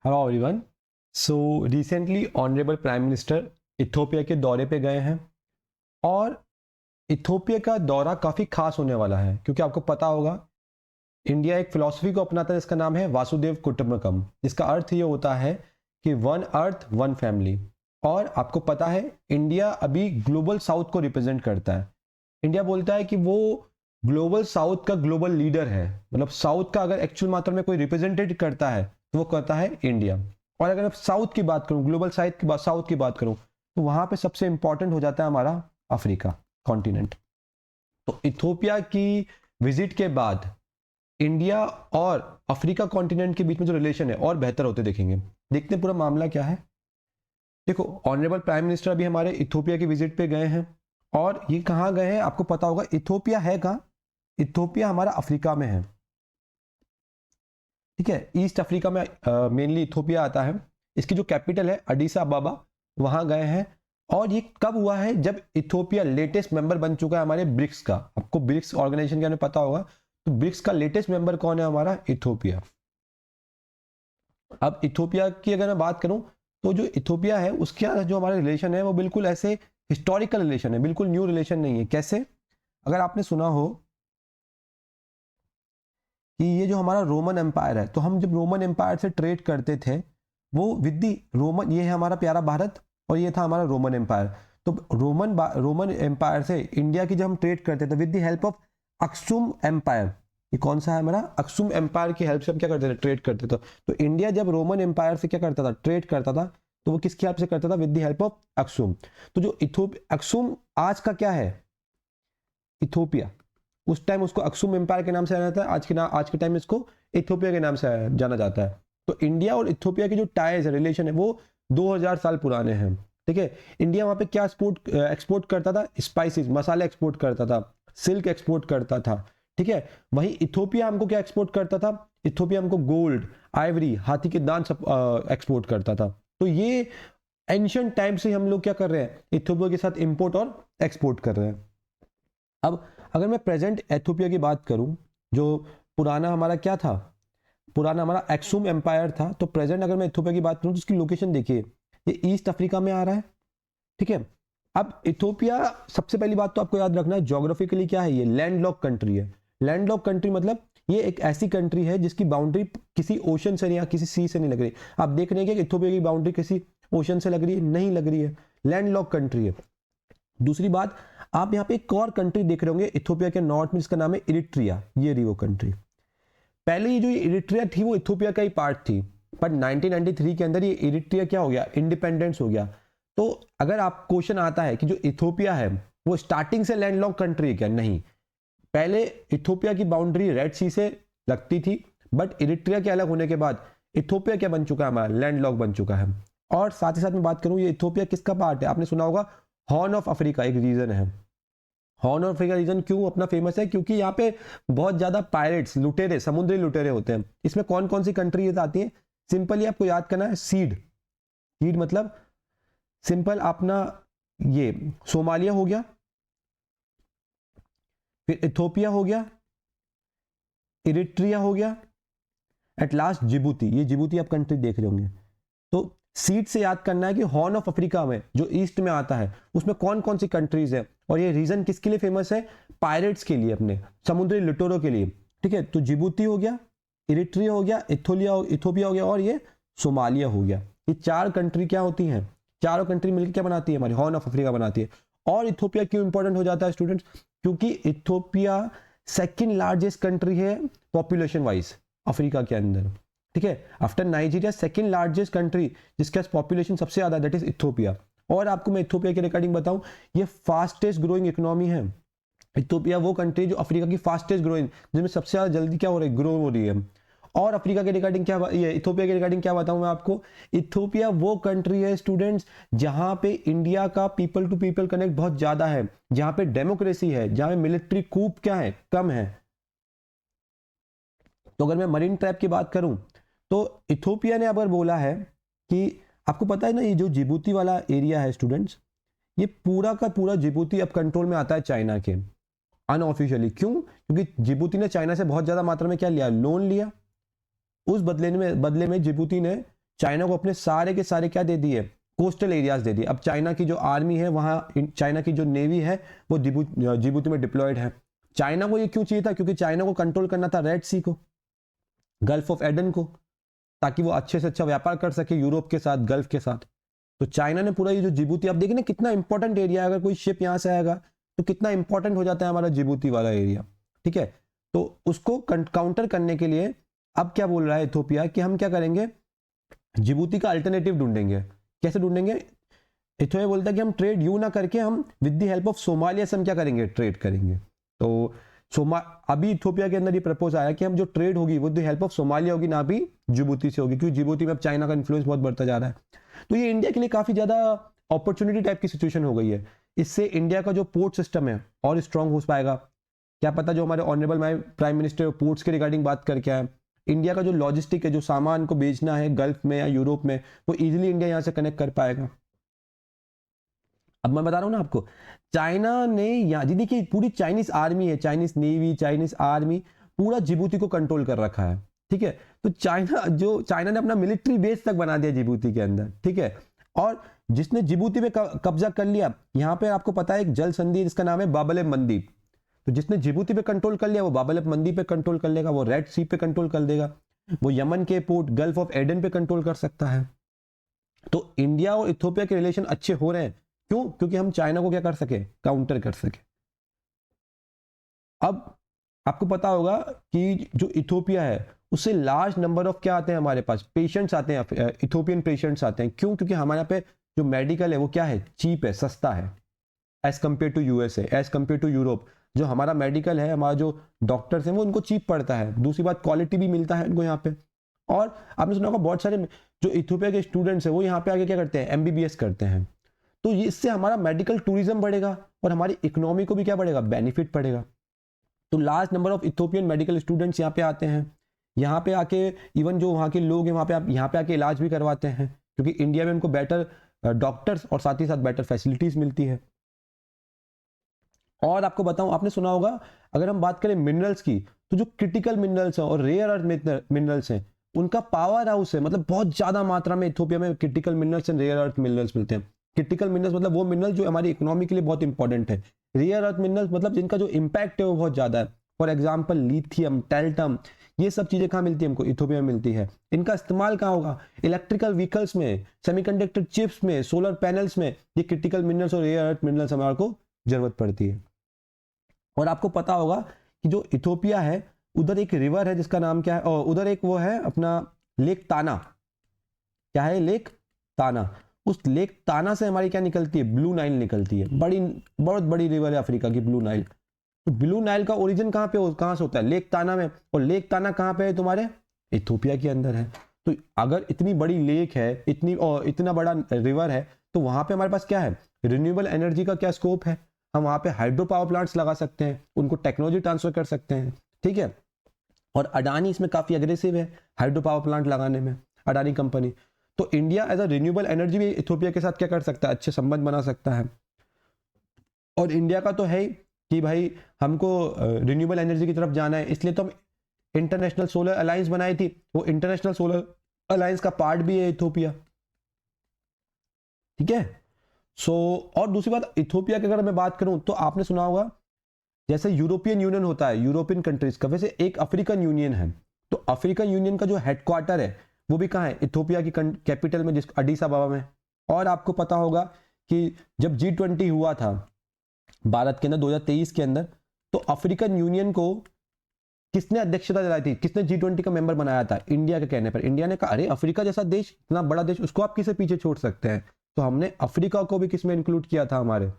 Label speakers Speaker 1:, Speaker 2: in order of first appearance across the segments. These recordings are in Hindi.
Speaker 1: Hello everyone. So recently honourable prime minister Ethiopia के दौरे पे गए हैं और इथोपिया का दौरा काफ़ी खास होने वाला है क्योंकि आपको पता होगा इंडिया एक फिलॉसफी को अपनाता है जिसका नाम है वासुदेव कुटुंबकम। जिसका अर्थ ये होता है कि वन अर्थ वन फैमिली। और आपको पता है इंडिया अभी ग्लोबल साउथ को रिप्रेजेंट करता है। इंडिया बोलता है कि वो ग्लोबल साउथ का ग्लोबल लीडर है, मतलब साउथ का अगर एक्चुअल मात्रा में कोई रिप्रेजेंटेट करता है तो वो करता है इंडिया। और अगर मैं साउथ की बात करूं, ग्लोबल साउथ की बात करूं, तो वहां पे सबसे इंपॉर्टेंट हो जाता है हमारा अफ्रीका कॉन्टिनेंट। तो इथोपिया की विजिट के बाद इंडिया और अफ्रीका कॉन्टिनेंट के बीच में जो रिलेशन है और बेहतर होते देखेंगे। देखते हैं पूरा मामला क्या है। देखो, ऑनरेबल प्राइम मिनिस्टर अभी हमारे इथोपिया की विजिट पे गए हैं और ये कहाँ गए हैं आपको पता होगा। इथोपिया है कहाँ? इथोपिया हमारा अफ्रीका में है, ठीक है। ईस्ट अफ्रीका में मेनली इथोपिया आता है। इसकी जो कैपिटल है अडीसा अबाबा, वहां गए हैं। और ये कब हुआ है? जब इथोपिया लेटेस्ट मेंबर बन चुका है हमारे ब्रिक्स का। आपको ब्रिक्स ऑर्गेनाइजेशन के बारे में पता होगा, तो ब्रिक्स का लेटेस्ट मेंबर कौन है? हमारा इथोपिया। अब इथोपिया की अगर मैं बात करूं तो जो इथोपिया है उसके जो हमारे रिलेशन है वो बिल्कुल ऐसे हिस्टोरिकल रिलेशन है, बिल्कुल न्यू रिलेशन नहीं है। कैसे? अगर आपने सुना हो कि ये जो हमारा रोमन एम्पायर है, तो हम जब रोमन एम्पायर से ट्रेड करते थे वो विद दी रोमन, ये है हमारा प्यारा भारत और ये था हमारा रोमन एम्पायर। तो रोमन एम्पायर से इंडिया की जब हम ट्रेड करते थे with the help of Aksum empire. ये कौन सा है हमारा? अक्सुम एम्पायर की हेल्प से हम क्या करते थे? ट्रेड करते थे। तो इंडिया जब रोमन एम्पायर से क्या करता था? ट्रेड करता था। तो वो किसकी हेल्प से करता था? With the help of Aksum. तो जो अक्सुम आज का क्या है? इथोपिया। उस टाइम उसको अक्सुम एम्पायर के नाम से जाना जाता है, आज के टाइम में इसको इथोपिया के नाम से जाना जाता है। तो इंडिया और इथोपिया की जो टाइज है, रिलेशन है, वो 2000 साल पुराने हैं, ठीक है। इंडिया वहां पे क्या एक्सपोर्ट करता था? स्पाइसेस, मसाले एक्सपोर्ट करता था, सिल्क एक्सपोर्ट करता था, ठीक है। वहीं इथोपिया हमको क्या एक्सपोर्ट करता था? इथोपिया हमको गोल्ड, आइवरी, हाथी के दांत एक्सपोर्ट करता था। तो ये एंशियंट टाइम से हम लोग क्या कर रहे हैं? इथोपिया के साथ इंपोर्ट और एक्सपोर्ट कर रहे हैं। अब अगर मैं प्रेजेंट एथोपिया की बात करूं, जो पुराना हमारा क्या था? पुराना हमारा एक्सुम एम्पायर था। तो प्रेजेंट अगर मैं इथोपिया की बात करूं तो उसकी लोकेशन देखिए, ये ईस्ट अफ्रीका में आ रहा है, ठीक है। अब इथोपिया, सबसे पहली बात तो आपको याद रखना है ज्योग्राफिकली क्या है, ये लैंडलॉक कंट्री है। लैंडलॉक कंट्री मतलब ये एक ऐसी कंट्री है जिसकी बाउंड्री किसी ओशन से या किसी सी से नहीं लग रही। आप देख रहे हैं कि इथोपिया की बाउंड्री किसी ओशन से लग रही है? नहीं लग रही है, लैंडलॉक कंट्री है। दूसरी बात, आप यहाँ पे एक और कंट्री देख रहे होंगे इथोपिया के नॉर्थ में, जिसका नाम है इरिट्रिया। ये रही वो कंट्री। पहले ये जो इरिट्रिया थी वो इथोपिया का ही पार्ट थी, पर 1993 के अंदर ये इरिट्रिया क्या हो गया? इंडिपेंडेंस हो गया। तो अगर आप क्वेश्चन आता है कि जो इथोपिया है वो स्टार्टिंग से लैंडलॉक कंट्री है क्या? नहीं। पहले इथोपिया की बाउंड्री रेड सी से लगती थी, बट इरिट्रिया के अलग होने के बाद इथोपिया क्या बन चुका है? हमारा लैंडलॉक बन चुका है। और साथ ही साथ में बात करूं, ये इथोपिया किसका पार्ट है? आपने सुना होगा हॉर्न ऑफ अफ्रीका एक रीजन है। हॉर्न ऑफ अफ्रीका रीजन क्यों अपना फेमस है? क्योंकि यहाँ पे बहुत ज्यादा पायरेट्स, लुटेरे, समुद्री लुटेरे होते हैं। इसमें कौन कौन सी कंट्रीज आती हैं? सिंपली आपको याद करना है, सीड। सीड मतलब सिंपल अपना, ये सोमालिया हो गया, फिर इथोपिया हो गया, इरिट्रिया हो गया, एट लास्ट जिबूती। ये जिबूती आप कंट्री देख रहे होंगे। तो सीट से याद करना है कि हॉर्न ऑफ अफ्रीका में जो ईस्ट में आता है उसमें कौन कौन सी कंट्रीज है, और ये रीजन किसके लिए फेमस है? पायरेट्स के लिए, अपने समुद्री लुटेरों के लिए, ठीक है। तो जिबूती हो गया, इरिट्रिया हो गया, इथोपिया हो गया और ये सोमालिया हो गया। ये चार कंट्री क्या होती हैं? चारों कंट्री मिलकर क्या बनाती है? हमारी हॉर्न ऑफ अफ्रीका बनाती है। और इथोपिया क्यों इंपॉर्टेंट हो जाता है स्टूडेंट्स? क्योंकि इथोपिया सेकेंड लार्जेस्ट कंट्री है पॉपुलेशन वाइज अफ्रीका के अंदर, ठीक है। After Nigeria second largest country जिसके पास पॉपुलेशन सबसे ज्यादा, दैट इज इथोपिया। और आपको मैं इथोपिया के रिगार्डिंग बताऊं, ये फास्टेस्ट ग्रोइंग इकोनॉमी है। इथोपिया वो कंट्री जो अफ्रीका की फास्टेस्ट ग्रोइंग, जिसमें सबसे ज्यादा जल्दी क्या हो रही है? ग्रो हो रही है। और अफ्रीका के रिगार्डिंग क्या, ये इथोपिया के रिगार्डिंग क्या बताऊं मैं आपको? इथोपिया वो कंट्री है स्टूडेंट्स जहां पे इंडिया का पीपल टू पीपल कनेक्ट बहुत ज्यादा है, जहां पे डेमोक्रेसी है, जहां पे मिलिट्री कूप क्या है? कम है। तो अगर मैं मरीन ट्रैप की बात करूं तो इथोपिया ने अगर बोला है कि, आपको पता है ना, ये जो जिबूती वाला एरिया है स्टूडेंट्स, ये पूरा का पूरा जिबूती अब कंट्रोल में आता है चाइना के, अनऑफिशियली। क्यों? क्योंकि जिबूती ने चाइना से बहुत ज्यादा मात्रा में क्या लिया? लोन लिया। उस बदले में जिबूती ने चाइना को अपने सारे के सारे क्या दे दिए, कोस्टल एरियाज दे दिए। अब चाइना की जो आर्मी है वहाँ, चाइना की जो नेवी है वो जिबूती में डिप्लॉयड है। चाइना को ये क्यों चाहिए था, क्योंकि चाइना को कंट्रोल करना था रेड सी को, गल्फ ऑफ एडन को, ताकि वो अच्छे से अच्छा व्यापार कर सके यूरोप के साथ, गल्फ के साथ। तो चाइना ने पूरा ये जो जिबूती, आप देखिए ना कितना इंपॉर्टेंट एरिया है, अगर कोई शिप यहाँ से आएगा तो कितना इंपॉर्टेंट हो जाता है हमारा जिबूती वाला एरिया, ठीक है। तो उसको काउंटर करने के लिए अब क्या बोल रहा है इथोपिया कि हम क्या करेंगे, जिबूती का अल्टरनेटिव ढूंढेंगे। कैसे ढूंढेंगे, इथोपिया बोलता है कि हम ट्रेड यू ना करके हम with the help of Somalia से हम क्या करेंगे, ट्रेड करेंगे। तो अभी इथोपिया के अंदर ये प्रपोज आया कि हम जो ट्रेड होगी वो द हेल्प ऑफ सोमालिया होगी, ना भी जिबूती से होगी, क्योंकि जिबूती में अब चाइना का इन्फ्लुएंस बहुत बढ़ता जा रहा है। तो ये इंडिया के लिए काफी ज्यादा अपॉर्चुनिटी टाइप की सिचुएशन हो गई है। इससे इंडिया का जो पोर्ट सिस्टम है और स्ट्रांग हो पाएगा। क्या पता जो हमारे ऑनरेबल प्राइम मिनिस्टर पोर्ट्स के रिगार्डिंग बात करके आए, इंडिया का जो लॉजिस्टिक है, जो सामान को बेचना है गल्फ में या यूरोप में, वो इजीली इंडिया यहां से कनेक्ट कर पाएगा। अब मैं बता रहा हूं ना आपको, चाइना ने यहाँ जी देखिए पूरी चाइनीज आर्मी है, चाइनीज नेवी, चाइनीज आर्मी पूरा जिबूती को कंट्रोल कर रखा है, ठीक है। तो चाइना ने अपना मिलिट्री बेस तक बना दिया जिबूती के अंदर, ठीक है। और जिसने जिबूती पे कब्जा कर लिया, यहाँ पे आपको पता है एक जल संधि जिसका नाम है बाबल मंदी। तो जिसने जिबूती पे कंट्रोल कर लिया वो बाबल मंदी पे कंट्रोल कर लेगा, वो रेड सी पे कंट्रोल कर देगा, वो यमन के पोर्ट गल्फ ऑफ एडन पे कंट्रोल कर सकता है। तो इंडिया और इथोपिया के रिलेशन अच्छे हो रहे हैं, क्यों, क्योंकि हम चाइना को क्या कर सके, काउंटर कर सके। अब आपको पता होगा कि जो इथोपिया है उससे लार्ज नंबर ऑफ क्या आते हैं हमारे पास, पेशेंट्स आते हैं, इथोपियन पेशेंट्स आते हैं। क्यों, क्योंकि हमारे यहाँ पे जो मेडिकल है वो क्या है, चीप है, सस्ता है, as compare to USA, as compare to Europe. जो हमारा मेडिकल है, हमारा जो डॉक्टर्स हैं वो उनको चीप पड़ता है। दूसरी बात, क्वालिटी भी मिलता है उनको यहाँ पे। और आपने सुना होगा बहुत सारे जो इथोपिया के स्टूडेंट्स हैं वो यहाँ पे आके क्या करते हैं, एमबीबीएस करते हैं। तो इससे हमारा मेडिकल टूरिज्म बढ़ेगा और हमारी इकोनॉमी को भी क्या बढ़ेगा, बेनिफिट पड़ेगा। तो large number of Ethiopian medical students यहाँ पे आते हैं। यहाँ पे आके इवन जो वहाँ के लोग हैं वहाँ पे यहाँ पे आके इलाज भी करवाते हैं, क्योंकि इंडिया में उनको बेटर डॉक्टर्स और साथ ही साथ बेटर फैसिलिटीज मिलती है। और आपको बताऊं, आपने सुना होगा अगर हम बात करें मिनरल्स की, तो जो क्रिटिकल मिनरल्स हैं और रेयर अर्थ मिनरल्स हैं उनका पावर हाउस है, मतलब बहुत ज्यादा मात्रा में इथोपिया में critical minerals and rare earth minerals मिलते हैं। क्रिटिकल मिनरल्स मतलब वो मिनरल जो हमारी इकोनॉमी के लिए बहुत इंपॉर्टेंट है। रेयर अर्थ मिनरल्स मतलब जिनका जो इंपैक्ट है वो बहुत ज्यादा है। फॉर एग्जाम्पल लिथियम, टैल्टम, ये सब चीजें कहाँ मिलती है हमको, इथोपिया में मिलती है। इनका इस्तेमाल कहाँ होगा, इलेक्ट्रिकल व्हीकल्स में, सेमीकंडक्टर चिप्स में, सोलर पैनल्स में। ये क्रिटिकल मिनरल्स और रेयर अर्थ मिनरल्स हमारे को जरूरत पड़ती है। और आपको पता होगा कि जो इथोपिया है उधर एक रिवर है जिसका नाम क्या है, और उधर एक वो है अपना लेक ताना। क्या है, लेक ताना। उस लेक ताना से हमारी क्या निकलती है, ब्लू नाइल निकलती है। बहुत बड़ी रिवर है अफ्रीका की ब्लू नाइल। तो ब्लू नाइल का ओरिजिन कहाँ से होता है, लेक ताना में। और लेक ताना कहाँ पे है तुम्हारे, इथोपिया के अंदर है। तो अगर इतनी बड़ी लेक है, इतना बड़ा रिवर है, तो वहां पे हमारे पास क्या है, रिन्यूएबल एनर्जी का क्या स्कोप है। हम वहां पे हाइड्रो पावर प्लांट्स लगा सकते हैं, उनको टेक्नोलॉजी ट्रांसफर कर सकते हैं, ठीक है। और अडानी इसमें काफी अग्रेसिव है हाइड्रो पावर प्लांट लगाने में, अडानी कंपनी। तो India as a renewable energy भी इथोपिया के साथ क्या कर सकता है, अच्छे संबंध बना सकता है। और इंडिया का तो है ही कि भाई हमको रिन्यूएबल एनर्जी की तरफ जाना है, इसलिए तो हम इंटरनेशनल सोलर अलायंस बनाई थी। वो इंटरनेशनल सोलर अलायंस का पार्ट भी है इथोपिया, ठीक है। और दूसरी बात, इथोपिया की अगर मैं बात करूं तो आपने सुना होगा जैसे यूरोपियन यूनियन होता है यूरोपियन कंट्रीज का, वैसे एक अफ्रीकन यूनियन है। तो अफ्रीकन यूनियन का जो हेडक्वार्टर है वो भी कहाँ है, इथोपिया की कैपिटल में, जिस अडीस अबाबा में। और आपको पता होगा कि जब G20 हुआ था भारत के अंदर 2023 के अंदर, तो अफ्रीकन यूनियन को किसने अध्यक्षता दिलाई थी, किसने G20 का मेंबर बनाया था, इंडिया के कहने पर। इंडिया ने कहा अरे अफ्रीका जैसा देश, इतना बड़ा देश, उसको आप किसे पीछे छोड़ सकते हैं। तो हमने अफ्रीका को भी किसमें इंक्लूड किया था हमारे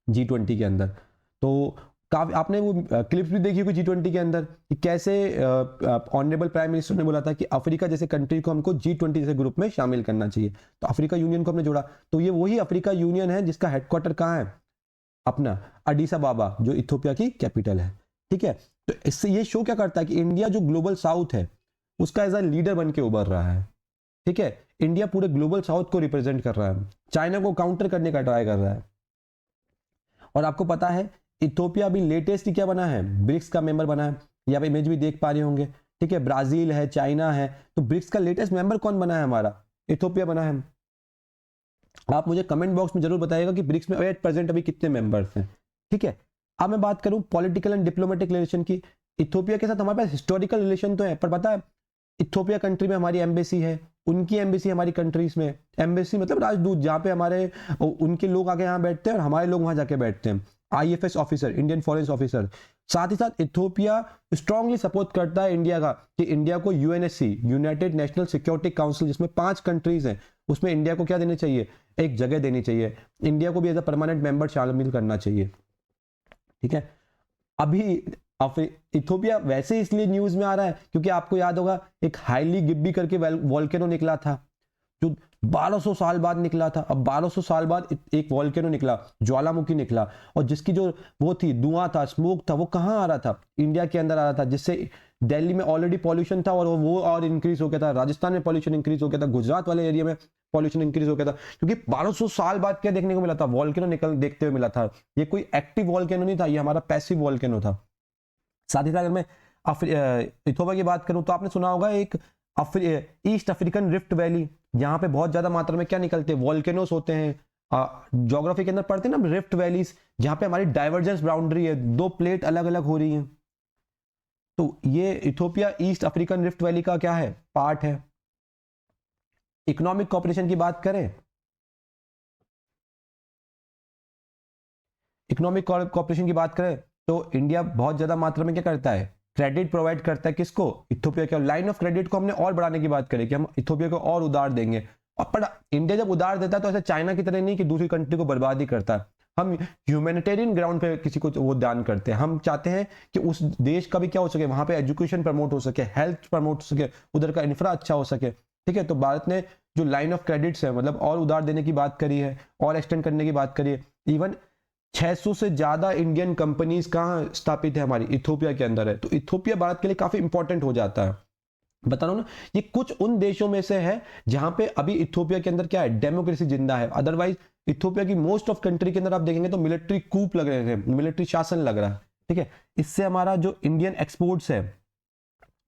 Speaker 1: G20 के अंदर। तो काफी आपने वो क्लिप्स भी देखी होगी G20 के अंदर कि कैसे ऑनरेबल प्राइम मिनिस्टर ने बोला था कि अफ्रीका जैसे कंट्री को हमको G20 जैसे ग्रुप में शामिल करना चाहिए। तो अफ्रीका यूनियन को हमने जोड़ा। तो ये वही अफ्रीका यूनियन है जिसका हेडक्वार्टर कहाँ है, अपना अडीस अबाबा, जो इथोपिया की कैपिटल है, ठीक है। तो इससे ये शो क्या करता है कि इंडिया जो ग्लोबल साउथ है उसका एज अ लीडर बन के उभर रहा है, ठीक है। इंडिया पूरे ग्लोबल साउथ को रिप्रेजेंट कर रहा है, चाइना को काउंटर करने का ट्राई कर रहा है। और आपको पता है इथोपिया अभी लेटेस्ट क्या बना है, ब्रिक्स का मेंबर बना है। यहाँ पे इमेज भी देख पा रहे होंगे, ठीक है, ब्राजील है, चाइना है। तो ब्रिक्स का लेटेस्ट मेंबर कौन बना है हमारा? इथोपिया बना है। आप मुझे कमेंट बॉक्स में जरूर बताइएगा कि ब्रिक्स में एट प्रेजेंट अभी कितने मेंबर्स हैं, ठीक है। अब मैं बात करूं पॉलिटिकल एंड डिप्लोमेटिक रिलेशन की, इथोपिया के साथ हमारे पास हिस्टोरिकल रिलेशन तो है, पर पता है इथोपिया कंट्री में हमारी एम्बेसी है, उनकी एम्बेसी हमारी कंट्रीज में, एम्बेसी मतलब राजदूत, जहाँ पे हमारे उनके लोग आके यहाँ बैठते हैं और हमारे लोग वहां जाके बैठते हैं, IFS officer, Indian foreign officer. साथ ही साथ इथोपिया स्ट्रांगली सपोर्ट करता है इंडिया का कि इंडिया को UNSC, United national security council, जिसमें 5 कंट्रीज हैं, उसमें इंडिया को क्या देनी चाहिए? एक जगह देनी चाहिए, इंडिया को भी एज अ परमानेंट मेंबर शामिल करना चाहिए, ठीक है। अभी इथोपिया वैसे इसलिए न्यूज में आ रहा है क्योंकि आपको याद होगा एक हाईली गिब्बी करके वॉल्केनो निकला था, जो 1200 साल बाद निकला था। अब 1200 साल बाद एक वॉल्केनो निकला, ज्वालामुखी निकला, और जिसकी जो वो थी, धुआं था, स्मोक था, वो कहाँ आ रहा था? इंडिया के अंदर आ रहा था, जिससे दिल्ली में ऑलरेडी पॉल्यूशन था और वो और इंक्रीज हो गया था, राजस्थान में पॉल्यूशन इंक्रीज हो गया था, गुजरात वाले एरिया में पॉल्यूशन इंक्रीज हो गया था, क्योंकि 1200 साल बाद क्या देखने को मिला था? वॉल्केनो निकल देखते हुए मिला था। ये कोई एक्टिव वॉल्केनो नहीं था, ये हमारा पैसिव वॉल्केनो था। साथ ही साथ अगर मैं इथोपिया की बात करूं तो आपने सुना होगा एक ईस्ट अफ्रीकन रिफ्ट वैली, जहां पे बहुत ज्यादा मात्रा में क्या निकलते हैं? वॉल्केनोस होते हैं। ज्योग्राफी के अंदर पढ़ते हैं ना रिफ्ट वैलीज, जहां पे हमारी डाइवर्जेंस बाउंड्री है, 2 प्लेट अलग अलग हो रही हैं। तो ये Ethiopia east African rift valley का क्या है? पार्ट है। इकोनॉमिक कॉपरेशन की बात करें, इकोनॉमिक कॉपरेशन की बात करें तो इंडिया बहुत ज्यादा मात्रा में क्या करता है? क्रेडिट प्रोवाइड करता है। किसको? इथोपिया के। लाइन ऑफ क्रेडिट को हमने और बढ़ाने की बात करें कि हम इथोपिया को और उधार देंगे। और पर इंडिया जब उधार देता है तो ऐसे चाइना की तरह नहीं कि दूसरी कंट्री को बर्बाद ही करता है। हम ह्यूमैनिटेरियन ग्राउंड पे किसी को वो दान करते हैं। हम चाहते हैं कि उस देश का भी क्या हो सके, वहां पे एजुकेशन प्रमोट हो सके, हेल्थ प्रमोट हो सके, उधर का इंफ्रा अच्छा हो सके, ठीक है। तो भारत ने जो लाइन ऑफ क्रेडिट्स है, मतलब और उधार देने की बात करी है, और एक्सटेंड करने की बात करी है। इवन 600 से ज्यादा इंडियन कंपनीज कहाँ स्थापित है? हमारी इथोपिया के अंदर है। तो इथोपिया भारत के लिए काफी इंपॉर्टेंट हो जाता है। बता रहा हूं ना, ये कुछ उन देशों में से है जहां पे अभी इथोपिया के अंदर क्या है? डेमोक्रेसी जिंदा है। अदरवाइज इथोपिया की मोस्ट ऑफ कंट्री के अंदर आप देखेंगे तो मिलिट्री कूप लग रहे हैं, मिलिट्री शासन लग रहा है, ठीक है। इससे हमारा जो इंडियन एक्सपोर्ट्स है,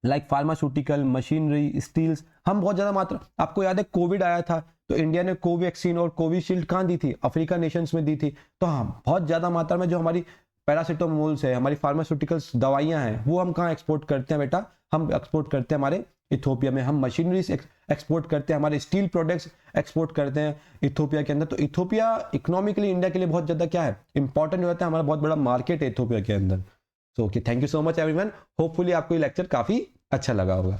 Speaker 1: लाइक फार्मास्यूटिकल, मशीनरी, स्टील्स, हम बहुत ज्यादा मात्रा, आपको याद है कोविड आया था तो इंडिया ने कोवैक्सीन और कोविशील्ड कहाँ दी थी? अफ्रीका नेशंस में दी थी। तो हाँ, बहुत ज्यादा मात्रा में जो हमारी पैरासिटामोल्स है, हमारी फार्मास्यूटिकल्स दवाइयां हैं, वो हम कहाँ एक्सपोर्ट करते हैं बेटा? हम एक्सपोर्ट करते हैं हमारे इथोपिया में। हम मशीनरीज एक्सपोर्ट करते हैं, हमारे स्टील प्रोडक्ट्स एक्सपोर्ट करते हैं इथोपिया के अंदर। तो इथोपिया इकोनॉमिकली इंडिया के लिए बहुत ज्यादा क्या है? इंपॉर्टेंट हो जाता है, हमारा बहुत बड़ा मार्केट है इथोपिया के अंदर। So okay, thank you so much everyone. Hopefully आपको ये लेक्चर काफी अच्छा लगा होगा।